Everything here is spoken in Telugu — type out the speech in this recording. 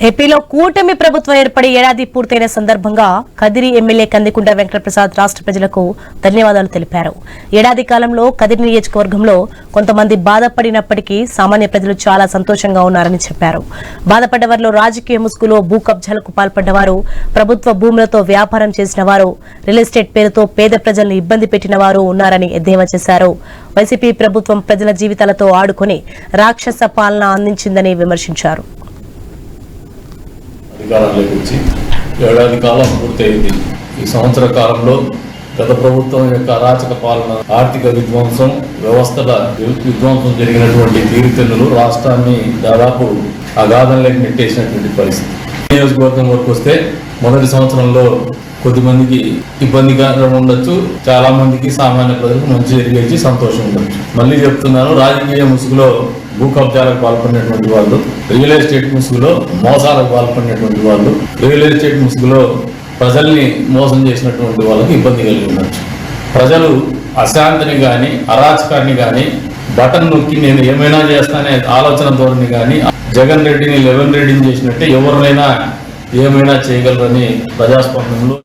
ఏపీలో కూటమి ప్రభుత్వం ఏర్పడి ఏడాది పూర్తయిన సందర్భంగా కదిరి ఎమ్మెల్యే కందికుంట వెంకటప్రసాద్ రాష్ట్ర ప్రజలకు ధన్యవాదాలు తెలిపారు. ఏడాది కాలంలో కదిరి నియోజకవర్గంలో కొంతమంది బాధపడినప్పటికీ సామాన్య ప్రజలు చాలా సంతోషంగా ఉన్నారని చెప్పారు. బాధపడ్డవారిలో రాజకీయ ముసుగులో భూ కబ్జాలకు పాల్పడ్డవారు, ప్రభుత్వ భూములతో వ్యాపారం చేసిన వారు, రియల్ ఎస్టేట్ పేరుతో పేద ప్రజలను ఇబ్బంది పెట్టిన వారు ఉన్నారని ఎద్దేవా చేశారు. వైసీపీ ప్రభుత్వం ప్రజల జీవితాలతో ఆడుకుని రాక్షస పాలన అందించిందని విమర్శించారు. అధికారంలోకి వచ్చి ఏడాది కాలం పూర్తయింది. ఈ సంవత్సర కాలంలో గత ప్రభుత్వం యొక్క అరాచక పాలన, ఆర్థిక విధ్వంసం, వ్యవస్థల విధ్వంసం జరిగినటువంటి తీరుతెన్నులు రాష్ట్రాన్ని దాదాపు అగాధంలోకి నెట్టేసినటువంటి పరిస్థితి. నియోజకవర్గం వరకు వస్తే మొదటి సంవత్సరంలో కొద్దిమందికి ఇబ్బందిగా ఉండొచ్చు, చాలా మందికి సామాన్య ప్రజలకు మంచి జరిగేసి సంతోషం ఉండొచ్చు. మళ్ళీ చెప్తున్నాను, రాజకీయ ముసుగులో భూ కబ్జాలకు పాల్పడినటువంటి వాళ్ళు, రియల్ ఎస్టేట్ ముసుగులో మోసాలకు పాల్పడినటువంటి వాళ్ళు, రియల్ ఎస్టేట్ ముసుగులో ప్రజల్ని మోసం చేసినటువంటి వాళ్ళకి ఇబ్బంది కలిగి ఉండొచ్చు. ప్రజలు అశాంతిని కానీ అరాచకాన్ని కానీ బటన్ నొక్కి నేను ఏమైనా చేస్తానే ఆలోచన ధోరణి కానీ జగన్ రెడ్డిని లెవెన్ రెడ్డిని చేసినట్టే ఎవరినైనా ఏమైనా చేయగలరని ప్రజాస్వామ్యంలో